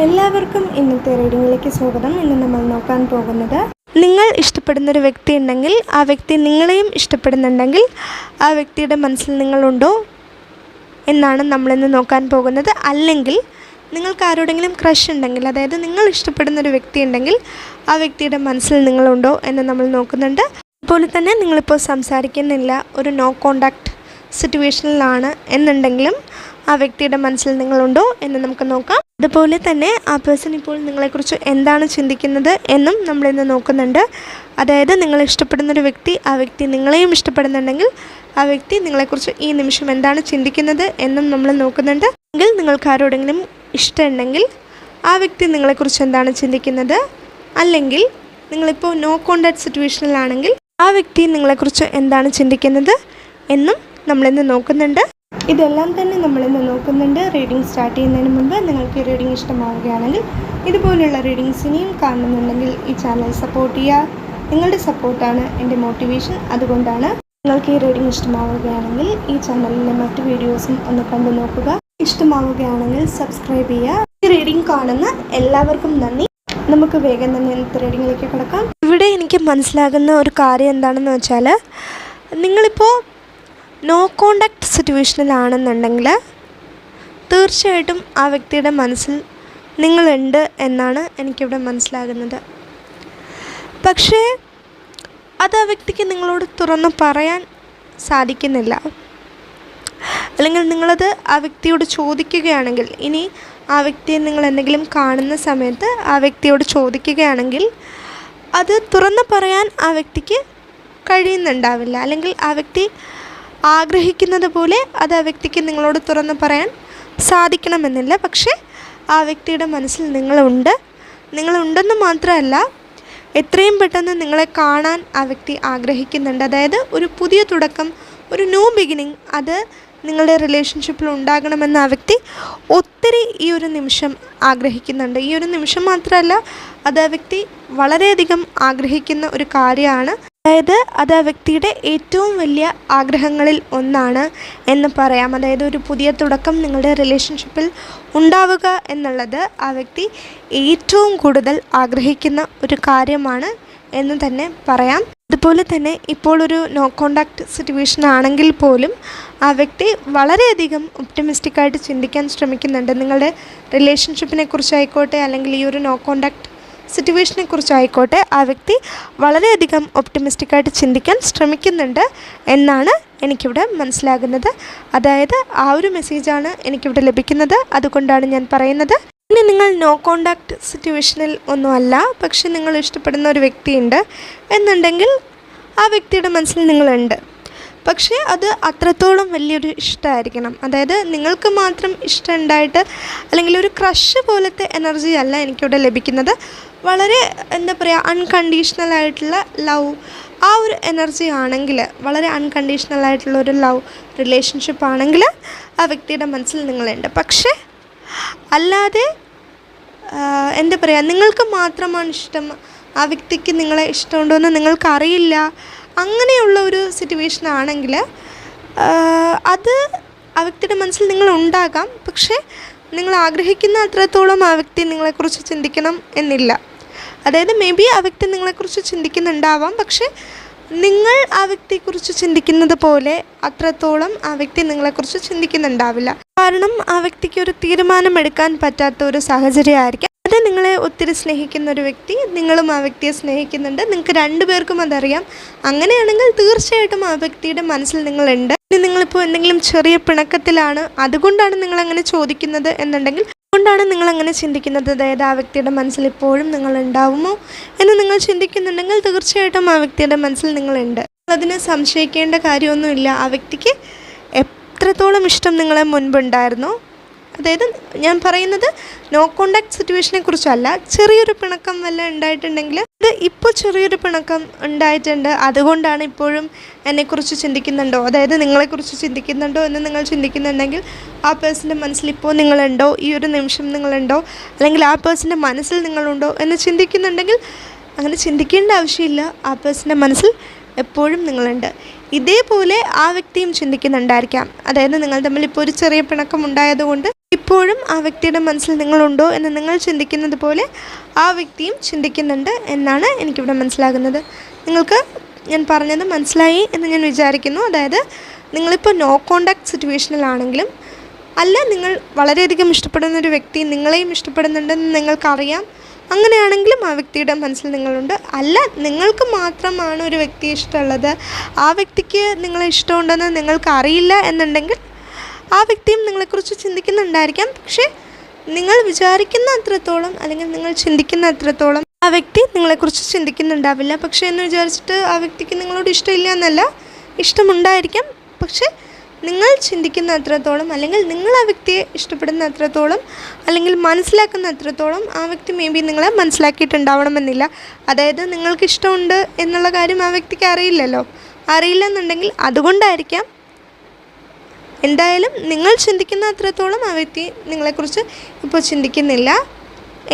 എല്ലാവർക്കും ഇന്നത്തെ റീഡിങ്ങിലേക്ക് സ്വാഗതം. ഇന്ന് നമ്മൾ നോക്കാൻ പോകുന്നത്, നിങ്ങൾ ഇഷ്ടപ്പെടുന്നൊരു വ്യക്തി ഉണ്ടെങ്കിൽ ആ വ്യക്തി നിങ്ങളെയും ഇഷ്ടപ്പെടുന്നുണ്ടെങ്കിൽ ആ വ്യക്തിയുടെ മനസ്സിൽ നിങ്ങളുണ്ടോ എന്നാണ് നമ്മളിന്ന് നോക്കാൻ പോകുന്നത്. അല്ലെങ്കിൽ നിങ്ങൾക്ക് ആരോടെങ്കിലും ക്രഷ് ഉണ്ടെങ്കിൽ, അതായത് നിങ്ങൾ ഇഷ്ടപ്പെടുന്നൊരു വ്യക്തി ഉണ്ടെങ്കിൽ ആ വ്യക്തിയുടെ മനസ്സിൽ നിങ്ങളുണ്ടോ എന്ന് നമ്മൾ നോക്കുന്നുണ്ട്. അതുപോലെ തന്നെ നിങ്ങളിപ്പോൾ സംസാരിക്കുന്നില്ല, ഒരു നോ കോണ്ടാക്റ്റ് സിറ്റുവേഷനിലാണ് എന്നുണ്ടെങ്കിലും ആ വ്യക്തിയുടെ മനസ്സിൽ നിങ്ങളുണ്ടോ എന്ന് നമുക്ക് നോക്കാം. അതുപോലെ തന്നെ ആ പേഴ്സൺ ഇപ്പോൾ നിങ്ങളെക്കുറിച്ച് എന്താണ് ചിന്തിക്കുന്നത് എന്നും നമ്മളിന്ന് നോക്കുന്നുണ്ട്. അതായത് നിങ്ങൾ ഇഷ്ടപ്പെടുന്നൊരു വ്യക്തി, ആ വ്യക്തി നിങ്ങളെയും ഇഷ്ടപ്പെടുന്നുണ്ടെങ്കിൽ ആ വ്യക്തി നിങ്ങളെക്കുറിച്ച് ഈ നിമിഷം എന്താണ് ചിന്തിക്കുന്നത് എന്നും നമ്മൾ നോക്കുന്നുണ്ട്. എങ്കിൽ നിങ്ങൾക്ക് ആരോടെങ്കിലും ഇഷ്ടമുണ്ടെങ്കിൽ ആ വ്യക്തി നിങ്ങളെക്കുറിച്ച് എന്താണ് ചിന്തിക്കുന്നത്, അല്ലെങ്കിൽ നിങ്ങളിപ്പോൾ നോ കോണ്ടാക്റ്റ് സിറ്റുവേഷനിലാണെങ്കിൽ ആ വ്യക്തി നിങ്ങളെക്കുറിച്ച് എന്താണ് ചിന്തിക്കുന്നത് എന്നും നമ്മളിന്ന് നോക്കുന്നുണ്ട്. ഇതെല്ലാം തന്നെ നമ്മളിന്ന് നോക്കുന്നുണ്ട്. റീഡിംഗ് സ്റ്റാർട്ട് ചെയ്യുന്നതിന് മുൻപ് നിങ്ങൾക്ക് ഈ റീഡിംഗ് ഇഷ്ടമാവുകയാണെങ്കിൽ, ഇതുപോലുള്ള റീഡിങ്സ് ഇനിയും കാണുന്നുണ്ടെങ്കിൽ ഈ ചാനൽ സപ്പോർട്ട് ചെയ്യുക. നിങ്ങളുടെ സപ്പോർട്ടാണ് എൻ്റെ മോട്ടിവേഷൻ. അതുകൊണ്ടാണ് നിങ്ങൾക്ക് ഈ റീഡിംഗ് ഇഷ്ടമാവുകയാണെങ്കിൽ ഈ ചാനലിലെ മറ്റ് വീഡിയോസും ഒന്ന് കണ്ടു നോക്കുക. ഇഷ്ടമാവുകയാണെങ്കിൽ സബ്സ്ക്രൈബ് ചെയ്യുക. ഈ റീഡിംഗ് കാണുന്ന എല്ലാവർക്കും നന്ദി. നമുക്ക് വേഗം തന്നെ ഇന്നത്തെ റീഡിങ്ങിലേക്ക് കിടക്കാം. ഇവിടെ എനിക്ക് മനസ്സിലാകുന്ന ഒരു കാര്യം എന്താണെന്ന് വെച്ചാൽ, നിങ്ങളിപ്പോൾ നോ കോണ്ടാക്റ്റ് സിറ്റുവേഷനിലാണെന്നുണ്ടെങ്കിൽ തീർച്ചയായിട്ടും ആ വ്യക്തിയുടെ മനസ്സിൽ നിങ്ങളുണ്ട് എന്നാണ് എനിക്കിവിടെ മനസ്സിലാകുന്നത്. പക്ഷേ അത് ആ വ്യക്തിക്ക് നിങ്ങളോട് തുറന്ന് പറയാൻ സാധിക്കുന്നില്ല. അല്ലെങ്കിൽ നിങ്ങളത് ആ വ്യക്തിയോട് ചോദിക്കുകയാണെങ്കിൽ, ഇനി ആ വ്യക്തിയെ നിങ്ങൾ എന്തെങ്കിലും കാണുന്ന സമയത്ത് ആ വ്യക്തിയോട് ചോദിക്കുകയാണെങ്കിൽ അത് തുറന്ന് പറയാൻ ആ വ്യക്തിക്ക് കഴിയുന്നുണ്ടാവില്ല. അല്ലെങ്കിൽ ആ വ്യക്തി ആഗ്രഹിക്കുന്നത് പോലെ അത് ആ വ്യക്തിക്ക് നിങ്ങളോട് തുറന്ന് പറയാൻ സാധിക്കണമെന്നില്ല. പക്ഷേ ആ വ്യക്തിയുടെ മനസ്സിൽ നിങ്ങളുണ്ടെന്ന് മാത്രമല്ല, എത്രയും പെട്ടെന്ന് നിങ്ങളെ കാണാൻ ആ വ്യക്തി ആഗ്രഹിക്കുന്നുണ്ട്. അതായത് ഒരു പുതിയ തുടക്കം, ഒരു ന്യൂ ബിഗിനിങ് അത് നിങ്ങളുടെ റിലേഷൻഷിപ്പിൽ ഉണ്ടാകണമെന്ന് ആ വ്യക്തി ഒത്തിരി ഈ ഒരു നിമിഷം ആഗ്രഹിക്കുന്നുണ്ട്. ഈ ഒരു നിമിഷം മാത്രമല്ല, അത് ആ വ്യക്തി വളരെയധികം ആഗ്രഹിക്കുന്ന ഒരു കാര്യമാണ്. അതായത് അത് ആ വ്യക്തിയുടെ ഏറ്റവും വലിയ ആഗ്രഹങ്ങളിൽ ഒന്നാണ് എന്ന് പറയാം. അതായത് ഒരു പുതിയ തുടക്കം നിങ്ങളുടെ റിലേഷൻഷിപ്പിൽ ഉണ്ടാവുക എന്നുള്ളത് ആ വ്യക്തി ഏറ്റവും കൂടുതൽ ആഗ്രഹിക്കുന്ന ഒരു കാര്യമാണ് എന്ന് തന്നെ പറയാം. അതുപോലെ തന്നെ ഇപ്പോൾ ഒരു നോ കോണ്ടാക്റ്റ് സിറ്റുവേഷൻ ആണെങ്കിൽ പോലും ആ വ്യക്തി വളരെയധികം ഒപ്റ്റിമിസ്റ്റിക്കായിട്ട് ചിന്തിക്കാൻ ശ്രമിക്കുന്നുണ്ട്. നിങ്ങളുടെ റിലേഷൻഷിപ്പിനെ കുറിച്ചായിക്കോട്ടെ, അല്ലെങ്കിൽ ഈ ഒരു നോ കോണ്ടാക്റ്റ് സിറ്റുവേഷനെ കുറിച്ചായിക്കോട്ടെ, ആ വ്യക്തി വളരെയധികം ഒപ്റ്റിമിസ്റ്റിക്കായിട്ട് ചിന്തിക്കാൻ ശ്രമിക്കുന്നുണ്ട് എന്നാണ് എനിക്കിവിടെ മനസ്സിലാകുന്നത്. അതായത് ആ ഒരു മെസ്സേജാണ് എനിക്കിവിടെ ലഭിക്കുന്നത്. അതുകൊണ്ടാണ് ഞാൻ പറയുന്നത്. ഇനി നിങ്ങൾ നോ കോണ്ടാക്റ്റ് സിറ്റുവേഷനിൽ ഒന്നുമല്ല, പക്ഷെ നിങ്ങൾ ഇഷ്ടപ്പെടുന്ന ഒരു വ്യക്തിയുണ്ട് എന്നുണ്ടെങ്കിൽ ആ വ്യക്തിയുടെ മനസ്സിൽ നിങ്ങളുണ്ട്. പക്ഷേ അത് അത്രത്തോളം വലിയൊരു ഇഷ്ടമായിരിക്കണം. അതായത് നിങ്ങൾക്ക് മാത്രം ഇഷ്ടമുണ്ടായിട്ട്, അല്ലെങ്കിൽ ഒരു ക്രഷ് പോലത്തെ എനർജി അല്ല എനിക്കിവിടെ ലഭിക്കുന്നത്. വളരെ എന്താ പറയുക, അൺകണ്ടീഷണലായിട്ടുള്ള ലവ്, ആ ഒരു എനർജി ആണെങ്കിൽ, വളരെ അൺകണ്ടീഷണലായിട്ടുള്ള ഒരു ലവ് റിലേഷൻഷിപ്പ് ആണെങ്കിൽ ആ വ്യക്തിയുടെ മനസ്സിൽ നിങ്ങളുണ്ട്. പക്ഷേ അല്ലാതെ എന്താ പറയുക, നിങ്ങൾക്ക് മാത്രമാണ് ഇഷ്ടം, ആ വ്യക്തിക്ക് നിങ്ങളെ ഇഷ്ടമുണ്ടോ എന്ന് നിങ്ങൾക്കറിയില്ല, അങ്ങനെയുള്ള ഒരു സിറ്റുവേഷൻ ആണെങ്കിൽ അത് ആ വ്യക്തിയുടെ മനസ്സിൽ നിങ്ങളുണ്ടാകാം. പക്ഷേ നിങ്ങൾ ആഗ്രഹിക്കുന്ന അത്രത്തോളം ആ വ്യക്തി നിങ്ങളെക്കുറിച്ച് ചിന്തിക്കണം എന്നില്ല. അതായത് മേ ബി ആ വ്യക്തി നിങ്ങളെക്കുറിച്ച് ചിന്തിക്കുന്നുണ്ടാവാം, പക്ഷേ നിങ്ങൾ ആ വ്യക്തിയെക്കുറിച്ച് ചിന്തിക്കുന്നത് പോലെ അത്രത്തോളം ആ വ്യക്തി നിങ്ങളെക്കുറിച്ച് ചിന്തിക്കുന്നുണ്ടാവില്ല. കാരണം ആ വ്യക്തിക്ക് ഒരു തീരുമാനമെടുക്കാൻ പറ്റാത്ത ഒരു സാഹചര്യമായിരിക്കാം. അത് നിങ്ങളെ ഒത്തിരി സ്നേഹിക്കുന്ന ഒരു വ്യക്തി, നിങ്ങളും ആ വ്യക്തിയെ സ്നേഹിക്കുന്നുണ്ട്, നിങ്ങൾക്ക് രണ്ടുപേർക്കും അതറിയാം. അങ്ങനെയാണെങ്കിൽ തീർച്ചയായിട്ടും ആ വ്യക്തിയുടെ മനസ്സിൽ നിങ്ങളുണ്ട്. ഇനി നിങ്ങളിപ്പോൾ എന്തെങ്കിലും ചെറിയ പിണക്കത്തിലാണ്, അതുകൊണ്ടാണ് നിങ്ങളങ്ങനെ ചോദിക്കുന്നത് എന്നുണ്ടെങ്കിൽ, അതുകൊണ്ടാണ് നിങ്ങളങ്ങനെ ചിന്തിക്കുന്നത്, അതായത് ആ വ്യക്തിയുടെ മനസ്സിൽ ഇപ്പോഴും നിങ്ങളുണ്ടാവുമോ എന്ന് നിങ്ങൾ ചിന്തിക്കുന്നുണ്ടെങ്കിൽ തീർച്ചയായിട്ടും ആ വ്യക്തിയുടെ മനസ്സിൽ നിങ്ങളുണ്ട്. അതിനെ സംശയിക്കേണ്ട കാര്യമൊന്നുമില്ല. ആ വ്യക്തിക്ക് എത്രത്തോളം ഇഷ്ടം നിങ്ങളെ മുൻപുണ്ടായിരുന്നോ, അതായത് ഞാൻ പറയുന്നത് നോ കോണ്ടാക്റ്റ് സിറ്റുവേഷനെ കുറിച്ചല്ല, ചെറിയൊരു പിണക്കം വല്ല ഉണ്ടായിട്ടുണ്ടെങ്കിൽ, ഇത് ഇപ്പോൾ ചെറിയൊരു പിണക്കം ഉണ്ടായിട്ടുണ്ട്, അതുകൊണ്ടാണ് ഇപ്പോഴും എന്നെക്കുറിച്ച് ചിന്തിക്കുന്നുണ്ടോ, അതായത് നിങ്ങളെക്കുറിച്ച് ചിന്തിക്കുന്നുണ്ടോ എന്ന് നിങ്ങൾ ചിന്തിക്കുന്നുണ്ടെങ്കിൽ ആ പേഴ്സൻ്റെ മനസ്സിൽ ഇപ്പോൾ നിങ്ങളുണ്ടോ, ഈ ഒരു നിമിഷം നിങ്ങളുണ്ടോ, അല്ലെങ്കിൽ ആ പേഴ്സൻ്റെ മനസ്സിൽ നിങ്ങളുണ്ടോ എന്ന് ചിന്തിക്കുന്നുണ്ടെങ്കിൽ അങ്ങനെ ചിന്തിക്കേണ്ട ആവശ്യമില്ല. ആ പേഴ്സൻ്റെ മനസ്സിൽ എപ്പോഴും നിങ്ങളുണ്ട്. ഇതേപോലെ ആ വ്യക്തിയും ചിന്തിക്കുന്നുണ്ടായിരിക്കാം. അതായത് നിങ്ങൾ തമ്മിൽ ഇപ്പോൾ ഒരു ചെറിയ പിണക്കം ഉണ്ടായതുകൊണ്ട് ഇപ്പോഴും ആ വ്യക്തിയുടെ മനസ്സിൽ നിങ്ങളുണ്ടോ എന്ന് നിങ്ങൾ ചിന്തിക്കുന്നത് പോലെ ആ വ്യക്തിയും ചിന്തിക്കുന്നുണ്ട് എന്നാണ് എനിക്കിവിടെ മനസ്സിലാകുന്നത്. നിങ്ങൾക്ക് ഞാൻ പറഞ്ഞത് മനസ്സിലായി എന്ന് ഞാൻ വിചാരിക്കുന്നു. അതായത് നിങ്ങളിപ്പോൾ നോ കോണ്ടാക്ട് സിറ്റുവേഷനിലാണെങ്കിലും അല്ല, നിങ്ങൾ വളരെയധികം ഇഷ്ടപ്പെടുന്നൊരു വ്യക്തി നിങ്ങളെയും ഇഷ്ടപ്പെടുന്നുണ്ടെന്ന് നിങ്ങൾക്കറിയാം, അങ്ങനെയാണെങ്കിലും ആ വ്യക്തിയുടെ മനസ്സിൽ നിങ്ങളുണ്ട്. അല്ല, നിങ്ങൾക്ക് മാത്രമാണ് ഒരു വ്യക്തിയെ ഇഷ്ടമുള്ളത്, ആ വ്യക്തിക്ക് നിങ്ങളെ ഇഷ്ടമുണ്ടെന്ന് നിങ്ങൾക്കറിയില്ല എന്നുണ്ടെങ്കിൽ ആ വ്യക്തിയും നിങ്ങളെക്കുറിച്ച് ചിന്തിക്കുന്നുണ്ടായിരിക്കാം. പക്ഷേ നിങ്ങൾ വിചാരിക്കുന്ന അത്രത്തോളം അല്ലെങ്കിൽ നിങ്ങൾ ചിന്തിക്കുന്ന അത്രത്തോളം ആ വ്യക്തി നിങ്ങളെക്കുറിച്ച് ചിന്തിക്കുന്നുണ്ടാവില്ല. പക്ഷേ എന്ന് വിചാരിച്ചിട്ട് ആ വ്യക്തിക്ക് നിങ്ങളോട് ഇഷ്ടമില്ല എന്നല്ല, ഇഷ്ടമുണ്ടായിരിക്കാം. പക്ഷേ നിങ്ങൾ ചിന്തിക്കുന്ന അത്രത്തോളം അല്ലെങ്കിൽ നിങ്ങൾ ആ വ്യക്തിയെ ഇഷ്ടപ്പെടുന്ന അത്രത്തോളം അല്ലെങ്കിൽ മനസ്സിലാക്കുന്ന അത്രത്തോളം ആ വ്യക്തി മേ ബി നിങ്ങളെ മനസ്സിലാക്കിയിട്ടുണ്ടാവണമെന്നില്ല. അതായത് നിങ്ങൾക്ക് ഇഷ്ടമുണ്ട് എന്നുള്ള കാര്യം ആ വ്യക്തിക്ക് അറിയില്ലല്ലോ. അറിയില്ല എന്നുണ്ടെങ്കിൽ അതുകൊണ്ടായിരിക്കാം. എന്തായാലും നിങ്ങൾ ചിന്തിക്കുന്ന അത്രത്തോളം ആ വ്യക്തി നിങ്ങളെക്കുറിച്ച് ഇപ്പോൾ ചിന്തിക്കുന്നില്ല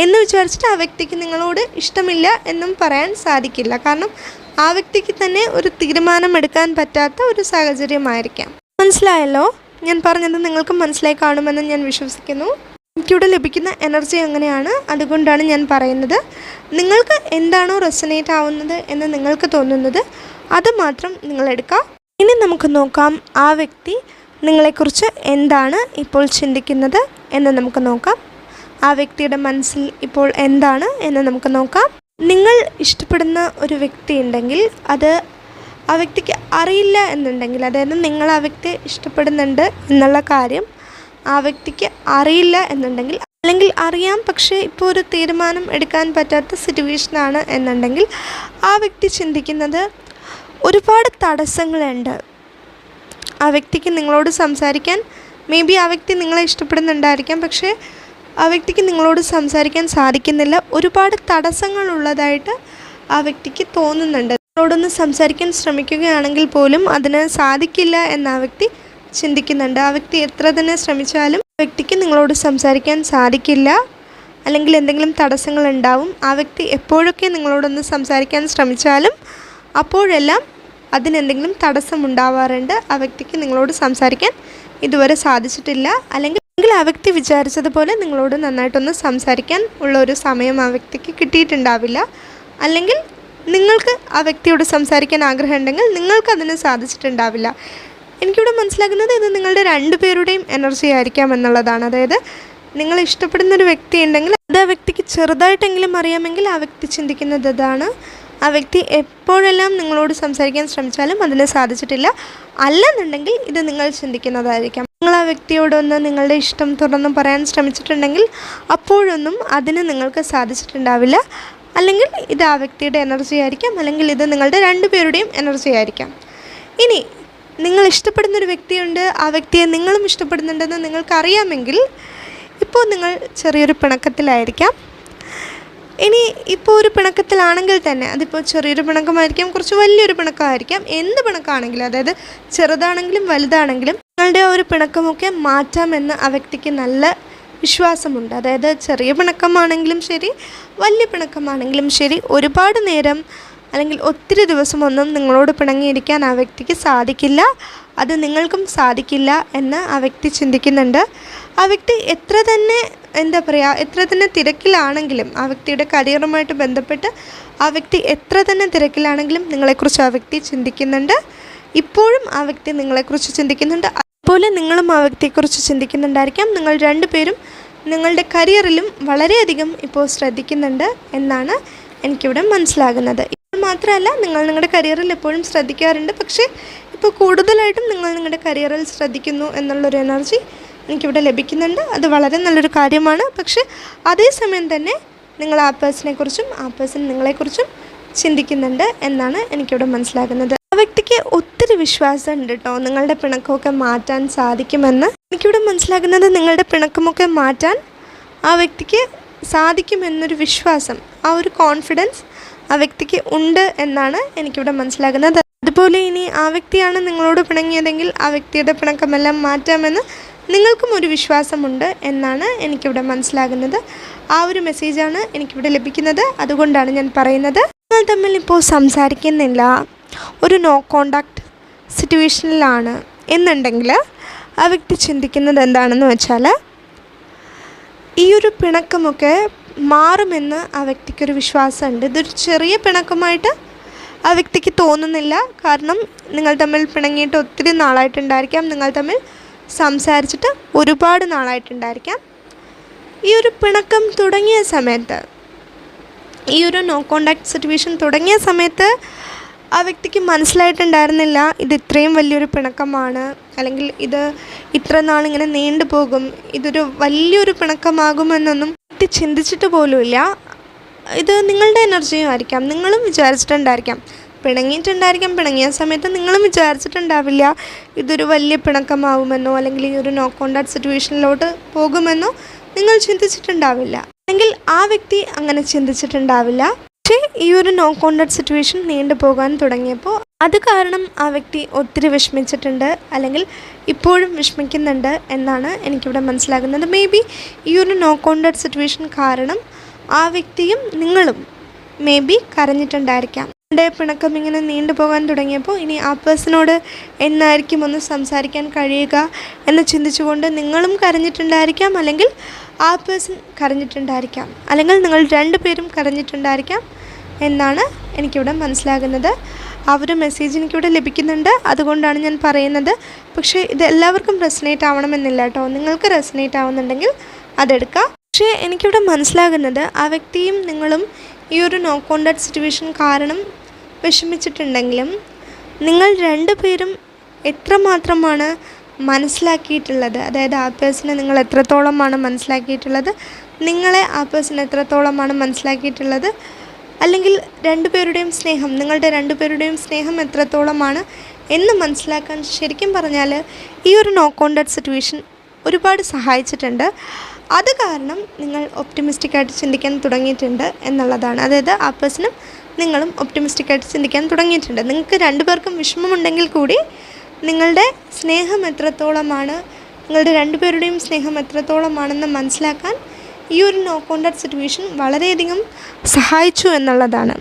എന്ന് വിചാരിച്ചിട്ട് ആ വ്യക്തിക്ക് നിങ്ങളോട് ഇഷ്ടമില്ല എന്നും പറയാൻ സാധിക്കില്ല. കാരണം ആ വ്യക്തിക്ക് തന്നെ ഒരു തീരുമാനമെടുക്കാൻ പറ്റാത്ത ഒരു സാഹചര്യമായിരിക്കാം. മനസ്സിലായല്ലോ? ഞാൻ പറഞ്ഞത് നിങ്ങൾക്ക് മനസ്സിലായി കാണുമെന്ന് ഞാൻ വിശ്വസിക്കുന്നു. എനിക്കിവിടെ ലഭിക്കുന്ന എനർജി അങ്ങനെയാണ്. അതുകൊണ്ടാണ് ഞാൻ പറയുന്നത്, നിങ്ങൾക്ക് എന്താണോ റെസനേറ്റ് ആവുന്നത് എന്ന് നിങ്ങൾക്ക് തോന്നുന്നത് അത് മാത്രം നിങ്ങളെടുക്കുക. ഇനി നമുക്ക് നോക്കാം ആ വ്യക്തി നിങ്ങളെക്കുറിച്ച് എന്താണ് ഇപ്പോൾ ചിന്തിക്കുന്നത് എന്ന് നമുക്ക് നോക്കാം. ആ വ്യക്തിയുടെ മനസ്സിൽ ഇപ്പോൾ എന്താണ് എന്ന് നമുക്ക് നോക്കാം. നിങ്ങൾ ഇഷ്ടപ്പെടുന്ന ഒരു വ്യക്തി ഉണ്ടെങ്കിൽ അത് ആ വ്യക്തിക്ക് അറിയില്ല എന്നുണ്ടെങ്കിൽ, അതായത് നിങ്ങൾ ആ വ്യക്തിയെ ഇഷ്ടപ്പെടുന്നുണ്ട് എന്നുള്ള കാര്യം ആ വ്യക്തിക്ക് അറിയില്ല എന്നുണ്ടെങ്കിൽ, അല്ലെങ്കിൽ അറിയാം പക്ഷേ ഇപ്പോൾ ഒരു തീരുമാനം എടുക്കാൻ പറ്റാത്ത സിറ്റുവേഷനാണ് എന്നുണ്ടെങ്കിൽ ആ വ്യക്തി ചിന്തിക്കുന്നത് ഒരുപാട് തടസ്സങ്ങളുണ്ട് ആ വ്യക്തിക്ക് നിങ്ങളോട് സംസാരിക്കാൻ. മേ ബി ആ വ്യക്തി നിങ്ങളെ ഇഷ്ടപ്പെടുന്നുണ്ടായിരിക്കാം, പക്ഷേ ആ വ്യക്തിക്ക് നിങ്ങളോട് സംസാരിക്കാൻ സാധിക്കുന്നില്ല. ഒരുപാട് തടസ്സങ്ങളുള്ളതായിട്ട് ആ വ്യക്തിക്ക് തോന്നുന്നുണ്ട്. നിങ്ങളോടൊന്ന് സംസാരിക്കാൻ ശ്രമിക്കുകയാണെങ്കിൽ പോലും അതിന് സാധിക്കില്ല എന്ന് ആ വ്യക്തി ചിന്തിക്കുന്നുണ്ട്. ആ വ്യക്തി എത്ര തന്നെ ശ്രമിച്ചാലും ആ വ്യക്തിക്ക് നിങ്ങളോട് സംസാരിക്കാൻ സാധിക്കില്ല, അല്ലെങ്കിൽ എന്തെങ്കിലും തടസ്സങ്ങളുണ്ടാവും. ആ വ്യക്തി എപ്പോഴൊക്കെ നിങ്ങളോടൊന്ന് സംസാരിക്കാൻ ശ്രമിച്ചാലും അപ്പോഴെല്ലാം അതിനെന്തെങ്കിലും തടസ്സമുണ്ടാവാറുണ്ട്. ആ വ്യക്തിക്ക് നിങ്ങളോട് സംസാരിക്കാൻ ഇതുവരെ സാധിച്ചിട്ടില്ല, അല്ലെങ്കിൽ ആ വ്യക്തി വിചാരിച്ചതുപോലെ നിങ്ങളോട് നന്നായിട്ടൊന്ന് സംസാരിക്കാൻ ഉള്ള ഒരു സമയം ആ വ്യക്തിക്ക് കിട്ടിയിട്ടുണ്ടാവില്ല. അല്ലെങ്കിൽ നിങ്ങൾക്ക് ആ വ്യക്തിയോട് സംസാരിക്കാൻ ആഗ്രഹമുണ്ടെങ്കിൽ നിങ്ങൾക്കതിന് സാധിച്ചിട്ടുണ്ടാവില്ല. എനിക്കിവിടെ മനസ്സിലാക്കുന്നത് ഇത് നിങ്ങളുടെ രണ്ടുപേരുടെയും എനർജി ആയിരിക്കാം എന്നുള്ളതാണ്. അതായത് നിങ്ങൾ ഇഷ്ടപ്പെടുന്നൊരു വ്യക്തി ഉണ്ടെങ്കിൽ അത് ആ വ്യക്തിക്ക് ചെറുതായിട്ടെങ്കിലും അറിയാമെങ്കിൽ ആ വ്യക്തി ചിന്തിക്കുന്നത് ഇതാണ്, ആ വ്യക്തി എപ്പോഴെല്ലാം നിങ്ങളോട് സംസാരിക്കാൻ ശ്രമിച്ചാലും അതിന് സാധിച്ചിട്ടില്ല. അല്ലെന്നുണ്ടെങ്കിൽ ഇത് നിങ്ങൾ ചിന്തിക്കുന്നതായിരിക്കാം. നിങ്ങൾ ആ വ്യക്തിയോടൊന്ന് നിങ്ങളുടെ ഇഷ്ടം തുറന്ന് പറയാൻ ശ്രമിച്ചിട്ടുണ്ടെങ്കിൽ അപ്പോഴൊന്നും അതിന് നിങ്ങൾക്ക് സാധിച്ചിട്ടുണ്ടാവില്ല. അല്ലെങ്കിൽ ഇത് ആ വ്യക്തിയുടെ എനർജി ആയിരിക്കാം, അല്ലെങ്കിൽ ഇത് നിങ്ങളുടെ രണ്ടുപേരുടെയും എനർജി ആയിരിക്കാം. ഇനി നിങ്ങൾ ഇഷ്ടപ്പെടുന്നൊരു വ്യക്തിയുണ്ട്, ആ വ്യക്തിയെ നിങ്ങളും ഇഷ്ടപ്പെടുന്നുണ്ടെന്ന് നിങ്ങൾക്കറിയാമെങ്കിൽ ഇപ്പോൾ നിങ്ങൾ ചെറിയൊരു പിണക്കത്തിലായിരിക്കാം. ഇനി ഇപ്പോൾ ഒരു പിണക്കത്തിലാണെങ്കിൽ തന്നെ അതിപ്പോൾ ചെറിയൊരു പിണക്കമായിരിക്കാം, കുറച്ച് വലിയൊരു പിണക്കമായിരിക്കാം. എന്ത് പിണക്കമാണെങ്കിലും, അതായത് ചെറുതാണെങ്കിലും വലുതാണെങ്കിലും നിങ്ങളുടെ ഒരു പിണക്കമൊക്കെ മാറ്റാമെന്ന് ആ വ്യക്തിക്ക് നല്ല വിശ്വാസമുണ്ട്. അതായത് ചെറിയ പിണക്കമാണെങ്കിലും ശരി, വലിയ പിണക്കമാണെങ്കിലും ശരി, ഒരുപാട് നേരം അല്ലെങ്കിൽ ഒത്തിരി ദിവസമൊന്നും നിങ്ങളോട് പിണങ്ങിയിരിക്കാൻ ആ വ്യക്തിക്ക് സാധിക്കില്ല. അത് നിങ്ങൾക്കും സാധിക്കില്ല എന്ന് ആ വ്യക്തി ചിന്തിക്കുന്നുണ്ട്. ആ വ്യക്തി എത്ര തന്നെ തിരക്കിലാണെങ്കിലും, ആ വ്യക്തിയുടെ കരിയറുമായിട്ട് ബന്ധപ്പെട്ട് ആ വ്യക്തി എത്ര തന്നെ തിരക്കിലാണെങ്കിലും നിങ്ങളെക്കുറിച്ച് ആ വ്യക്തി ചിന്തിക്കുന്നുണ്ട്. ഇപ്പോഴും ആ വ്യക്തി നിങ്ങളെക്കുറിച്ച് ചിന്തിക്കുന്നുണ്ട്. അതുപോലെ നിങ്ങളും ആ വ്യക്തിയെക്കുറിച്ച് ചിന്തിക്കുന്നുണ്ടായിരിക്കാം. നിങ്ങൾ രണ്ടുപേരും നിങ്ങളുടെ കരിയറിലും വളരെയധികം ഇപ്പോൾ ശ്രദ്ധിക്കുന്നുണ്ട് എന്നാണ് എനിക്കിവിടെ മനസ്സിലാകുന്നത്. ഇപ്പോൾ മാത്രമല്ല, നിങ്ങൾ നിങ്ങളുടെ കരിയറിൽ എപ്പോഴും ശ്രദ്ധിക്കാറുണ്ട്, പക്ഷേ ഇപ്പോൾ കൂടുതലായിട്ടും നിങ്ങൾ നിങ്ങളുടെ കരിയറിൽ ശ്രദ്ധിക്കുന്നു എന്നുള്ളൊരു എനർജി എനിക്കിവിടെ ലഭിക്കുന്നുണ്ട്. അത് വളരെ നല്ലൊരു കാര്യമാണ്. പക്ഷേ അതേസമയം തന്നെ നിങ്ങൾ ആ പേഴ്സണെക്കുറിച്ചും ആ പേഴ്സൺ നിങ്ങളെക്കുറിച്ചും ചിന്തിക്കുന്നുണ്ട് എന്നാണ് എനിക്കിവിടെ മനസ്സിലാകുന്നത്. ആ വ്യക്തിക്ക് ഒത്തിരി വിശ്വാസമുണ്ട് കേട്ടോ, നിങ്ങളുടെ പിണക്കമൊക്കെ മാറ്റാൻ സാധിക്കുമെന്ന്. എനിക്കിവിടെ മനസ്സിലാകുന്നത് നിങ്ങളുടെ പിണക്കമൊക്കെ മാറ്റാൻ ആ വ്യക്തിക്ക് സാധിക്കുമെന്നൊരു വിശ്വാസം, ആ ഒരു കോൺഫിഡൻസ് ആ വ്യക്തിക്ക് ഉണ്ട് എന്നാണ് എനിക്കിവിടെ മനസ്സിലാകുന്നത്. അതുപോലെ ഇനി ആ വ്യക്തിയാണ് നിങ്ങളോട് പിണങ്ങിയതെങ്കിൽ ആ വ്യക്തിയുടെ പിണക്കമെല്ലാം മാറ്റാമെന്ന് നിങ്ങൾക്കും ഒരു വിശ്വാസമുണ്ട് എന്നാണ് എനിക്കിവിടെ മനസ്സിലാകുന്നത്. ആ ഒരു മെസ്സേജാണ് എനിക്കിവിടെ ലഭിക്കുന്നത്. അതുകൊണ്ടാണ് ഞാൻ പറയുന്നത്, നിങ്ങൾ തമ്മിൽ ഇപ്പോൾ സംസാരിക്കുന്നില്ല, ഒരു നോ കോണ്ടാക്ട് സിറ്റുവേഷനിലാണ് എന്നുണ്ടെങ്കിൽ ആ വ്യക്തി ചിന്തിക്കുന്നത് എന്താണെന്ന് വെച്ചാൽ, ഈ ഒരു പിണക്കമൊക്കെ മാറുമെന്ന് ആ വ്യക്തിക്കൊരു വിശ്വാസമുണ്ട്. ഇതൊരു ചെറിയ പിണക്കമായിട്ട് ആ വ്യക്തിക്ക് തോന്നുന്നില്ല. കാരണം നിങ്ങൾ തമ്മിൽ പിണങ്ങിയിട്ട് ഒത്തിരി നാളായിട്ടുണ്ടായിരിക്കാം, നിങ്ങൾ തമ്മിൽ സംസാരിച്ചിട്ട് ഒരുപാട് നാളായിട്ടുണ്ടായിരിക്കാം. ഈ ഒരു പിണക്കം തുടങ്ങിയ സമയത്ത്, ഈ ഒരു നോ കോണ്ടാക്ട് സിറ്റുവേഷൻ തുടങ്ങിയ സമയത്ത് ആ വ്യക്തിക്ക് മനസ്സിലായിട്ടുണ്ടായിരുന്നില്ല ഇത് ഇത്രയും വലിയൊരു പിണക്കമാണ്, അല്ലെങ്കിൽ ഇത് ഇത്ര നാളിങ്ങനെ നീണ്ടുപോകും, ഇതൊരു വലിയൊരു പിണക്കമാകുമെന്നൊന്നും വ്യക്തി ചിന്തിച്ചിട്ട് പോലുമില്ല. ഇത് നിങ്ങളുടെ എനർജിയും ആയിരിക്കാം, നിങ്ങളും വിചാരിച്ചിട്ടുണ്ടായിരിക്കാം, പിണങ്ങിയിട്ടുണ്ടായിരിക്കാം. പിണങ്ങിയ സമയത്ത് നിങ്ങളും വിചാരിച്ചിട്ടുണ്ടാവില്ല ഇതൊരു വലിയ പിണക്കമാവുമെന്നോ അല്ലെങ്കിൽ ഈ ഒരു നോ കോണ്ടാക്ട് സിറ്റുവേഷനിലോട്ട് പോകുമെന്നോ നിങ്ങൾ ചിന്തിച്ചിട്ടുണ്ടാവില്ല, അല്ലെങ്കിൽ ആ വ്യക്തി അങ്ങനെ ചിന്തിച്ചിട്ടുണ്ടാവില്ല. പക്ഷേ ഈ ഒരു നോ കോണ്ടാക്ട് സിറ്റുവേഷൻ നീണ്ടുപോകാൻ തുടങ്ങിയപ്പോൾ അത് കാരണം ആ വ്യക്തി ഒത്തിരി വിഷമിച്ചിട്ടുണ്ട്, അല്ലെങ്കിൽ ഇപ്പോഴും വിഷമിക്കുന്നുണ്ട് എന്നാണ് എനിക്കിവിടെ മനസ്സിലാകുന്നത്. മേ ബി ഈ ഒരു നോ കോണ്ടാക്ട് സിറ്റുവേഷൻ കാരണം ആ വ്യക്തിയും നിങ്ങളും മേ ബി കരഞ്ഞിട്ടുണ്ടായിരിക്കാം. എൻ്റെ പിണക്കം ഇങ്ങനെ നീണ്ടുപോകാൻ തുടങ്ങിയപ്പോൾ ഇനി ആ പേഴ്സണോട് എന്നായിരിക്കും ഒന്ന് സംസാരിക്കാൻ കഴിയുക എന്ന് ചിന്തിച്ചുകൊണ്ട് നിങ്ങളും കരഞ്ഞിട്ടുണ്ടായിരിക്കാം, അല്ലെങ്കിൽ ആ പേഴ്സൺ കരഞ്ഞിട്ടുണ്ടായിരിക്കാം, അല്ലെങ്കിൽ നിങ്ങൾ രണ്ടുപേരും കരഞ്ഞിട്ടുണ്ടായിരിക്കാം എന്നാണ് എനിക്കിവിടെ മനസ്സിലാകുന്നത്. ആ ഒരു മെസ്സേജ് എനിക്കിവിടെ ലഭിക്കുന്നുണ്ട്, അതുകൊണ്ടാണ് ഞാൻ പറയുന്നത്. പക്ഷേ ഇത് എല്ലാവർക്കും റെസനേറ്റ് ആവണമെന്നില്ല കേട്ടോ. നിങ്ങൾക്ക് റെസനേറ്റ് ആവുന്നുണ്ടെങ്കിൽ അതെടുക്കാം. പക്ഷേ എനിക്കിവിടെ മനസ്സിലാകുന്നത് ആ വ്യക്തിയും നിങ്ങളും ഈ ഒരു നോ കോണ്ടാക്ട് സിറ്റുവേഷൻ കാരണം വിഷമിച്ചിട്ടുണ്ടെങ്കിലും നിങ്ങൾ രണ്ടുപേരും എത്രമാത്രമാണ് മനസ്സിലാക്കിയിട്ടുള്ളത്, അതായത് ആ പേഴ്സണെ നിങ്ങൾ എത്രത്തോളമാണ് മനസ്സിലാക്കിയിട്ടുള്ളത്, നിങ്ങളെ ആ പേഴ്സൺ എത്രത്തോളമാണ് മനസ്സിലാക്കിയിട്ടുള്ളത്, അല്ലെങ്കിൽ രണ്ടുപേരുടെയും സ്നേഹം, നിങ്ങളുടെ രണ്ടുപേരുടെയും സ്നേഹം എത്രത്തോളമാണ് എന്ന് മനസ്സിലാക്കാൻ ശരിക്കും പറഞ്ഞാൽ ഈ ഒരു നോ കോണ്ടാക്ട് സിറ്റുവേഷൻ ഒരുപാട് സഹായിച്ചിട്ടുണ്ട്. അത് കാരണം നിങ്ങൾ ഒപ്റ്റിമിസ്റ്റിക്കായിട്ട് ചിന്തിക്കാൻ തുടങ്ങിയിട്ടുണ്ട് എന്നുള്ളതാണ്. അതായത് ആ പേഴ്സണും നിങ്ങളും ഒപ്റ്റിമിസ്റ്റിക്കായിട്ട് ചിന്തിക്കാൻ തുടങ്ങിയിട്ടുണ്ട്. നിങ്ങൾക്ക് രണ്ടുപേർക്കും വിഷമമുണ്ടെങ്കിൽ കൂടി നിങ്ങളുടെ സ്നേഹം എത്രത്തോളമാണ്, നിങ്ങളുടെ രണ്ടുപേരുടെയും സ്നേഹം എത്രത്തോളമാണെന്ന് മനസ്സിലാക്കാൻ ഈ ഒരു നോ കോണ്ടാക്ട് സിറ്റുവേഷൻ വളരെയധികം സഹായിച്ചു എന്നുള്ളതാണ്.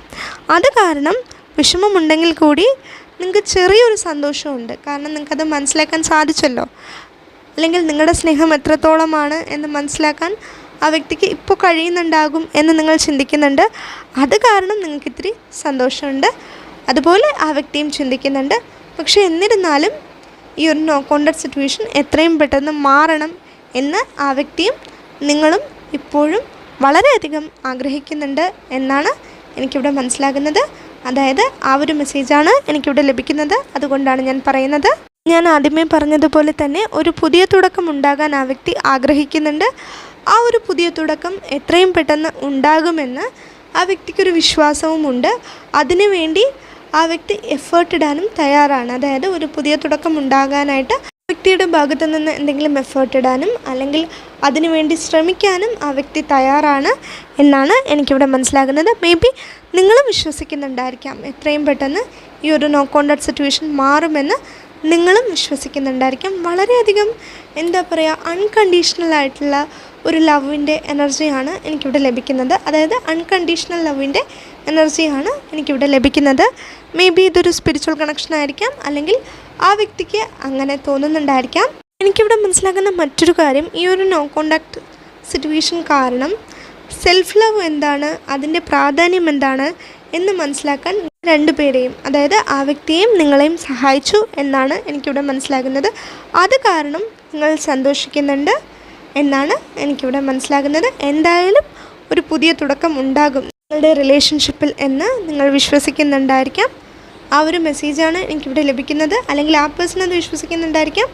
അത് കാരണം വിഷമമുണ്ടെങ്കിൽ കൂടി നിങ്ങൾക്ക് ചെറിയൊരു സന്തോഷമുണ്ട്, കാരണം നിങ്ങൾക്കത് മനസ്സിലാക്കാൻ സാധിച്ചല്ലോ, അല്ലെങ്കിൽ നിങ്ങളുടെ സ്നേഹം എത്രത്തോളമാണ് എന്ന് മനസ്സിലാക്കാൻ ആ വ്യക്തിക്ക് ഇപ്പോൾ കഴിയുന്നുണ്ടാകും എന്ന് നിങ്ങൾ ചിന്തിക്കുന്നുണ്ട്. അത് കാരണം നിങ്ങൾക്ക് ഇത്തിരി സന്തോഷമുണ്ട്, അതുപോലെ ആ വ്യക്തിയും ചിന്തിക്കുന്നുണ്ട്. പക്ഷേ എന്നിരുന്നാലും ഈ ഒരു നോ കോണ്ടാക്ട് സിറ്റുവേഷൻ എത്രയും പെട്ടെന്ന് മാറണം എന്ന് ആ വ്യക്തിയും നിങ്ങളും ഇപ്പോഴും വളരെയധികം ആഗ്രഹിക്കുന്നുണ്ട് എന്നാണ് എനിക്കിവിടെ മനസ്സിലാകുന്നത്. അതായത് ആ ഒരു മെസ്സേജാണ് എനിക്കിവിടെ ലഭിക്കുന്നത്, അതുകൊണ്ടാണ് ഞാൻ പറയുന്നത്. ഞാൻ ആദ്യമേ പറഞ്ഞതുപോലെ തന്നെ ഒരു പുതിയ തുടക്കം ഉണ്ടാകാൻ ആ വ്യക്തി ആഗ്രഹിക്കുന്നുണ്ട്. ആ ഒരു പുതിയ തുടക്കം എത്രയും പെട്ടെന്ന് ഉണ്ടാകുമെന്ന് ആ വ്യക്തിക്കൊരു വിശ്വാസവുമുണ്ട്. അതിനുവേണ്ടി ആ വ്യക്തി എഫേർട്ട് ഇടാനും തയ്യാറാണ്. അതായത് ഒരു പുതിയ തുടക്കം ഉണ്ടാകാനായിട്ട് വ്യക്തിയുടെ ഭാഗത്തു നിന്ന് എന്തെങ്കിലും എഫേർട്ട് ഇടാനും അല്ലെങ്കിൽ അതിനുവേണ്ടി ശ്രമിക്കാനും ആ വ്യക്തി തയ്യാറാണ് എന്നാണ് എനിക്കിവിടെ മനസ്സിലാകുന്നത്. മേ ബി നിങ്ങളും വിശ്വസിക്കുന്നുണ്ടായിരിക്കാം എത്രയും പെട്ടെന്ന് ഈ ഒരു നോ കോണ്ടാക്ട് സിറ്റുവേഷൻ മാറുമെന്ന് നിങ്ങളും വിശ്വസിക്കുന്നുണ്ടായിരിക്കാം. വളരെയധികം എന്താ പറയുക, അൺകണ്ടീഷണലായിട്ടുള്ള ഒരു ലവിൻ്റെ എനർജിയാണ് എനിക്കിവിടെ ലഭിക്കുന്നത്. അതായത് അൺകണ്ടീഷണൽ ലവിൻ്റെ എനർജിയാണ് എനിക്കിവിടെ ലഭിക്കുന്നത്. മേ ബി ഇതൊരു സ്പിരിച്വൽ കണക്ഷൻ ആയിരിക്കാം, അല്ലെങ്കിൽ ആ വ്യക്തിക്ക് അങ്ങനെ തോന്നുന്നുണ്ടായിരിക്കാം. എനിക്കിവിടെ മനസ്സിലാക്കുന്ന മറ്റൊരു കാര്യം, ഈ ഒരു നോ കോണ്ടാക്ട് സിറ്റുവേഷൻ കാരണം സെൽഫ് ലവ് എന്താണ്, അതിൻ്റെ പ്രാധാന്യം എന്താണ് എന്ന് മനസ്സിലാക്കാൻ രണ്ടുപേരെയും, അതായത് ആ വ്യക്തിയെയും നിങ്ങളെയും സഹായിച്ചു എന്നാണ് എനിക്കിവിടെ മനസ്സിലാകുന്നത്. അത് കാരണം നിങ്ങൾ സന്തോഷിക്കുന്നുണ്ട് എന്നാണ് എനിക്കിവിടെ മനസ്സിലാകുന്നത്. എന്തായാലും ഒരു പുതിയ തുടക്കം ഉണ്ടാകും നിങ്ങളുടെ റിലേഷൻഷിപ്പിൽ എന്ന് നിങ്ങൾ വിശ്വസിക്കുന്നുണ്ടായിരിക്കാം. ആ ഒരു മെസ്സേജാണ് എനിക്കിവിടെ ലഭിക്കുന്നത്, അല്ലെങ്കിൽ ആ പേഴ്സൺ അത് വിശ്വസിക്കുന്നുണ്ടായിരിക്കാം.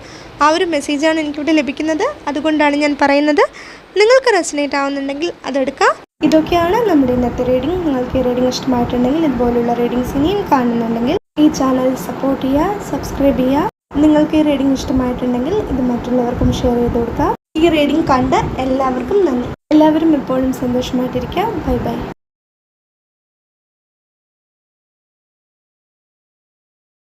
ആ ഒരു മെസ്സേജാണ് എനിക്കിവിടെ ലഭിക്കുന്നത്, അതുകൊണ്ടാണ് ഞാൻ പറയുന്നത്. നിങ്ങൾക്ക് റെസനേറ്റ് ആവുന്നുണ്ടെങ്കിൽ അതെടുക്കാം. ഇതൊക്കെയാണ് നമ്മുടെ ഇന്നത്തെ റീഡിംഗ്. നിങ്ങൾക്ക് ഈ റീഡിംഗ് ഇഷ്ടമായിട്ടുണ്ടെങ്കിൽ, ഇതുപോലുള്ള റീഡിങ്സ് ഇനിയും കാണുന്നുണ്ടെങ്കിൽ ഈ ചാനൽ സപ്പോർട്ട് ചെയ്യുക, സബ്സ്ക്രൈബ് ചെയ്യുക. നിങ്ങൾക്ക് ഈ റീഡിംഗ് ഇഷ്ടമായിട്ടുണ്ടെങ്കിൽ ഇത് മറ്റുള്ളവർക്കും ഷെയർ ചെയ്ത് കൊടുക്കുക. ഈ റീഡിംഗ് കണ്ട എല്ലാവർക്കും നന്ദി. എല്ലാവരും എപ്പോഴും സന്തോഷമായിട്ടിരിക്കുക. Bye bye.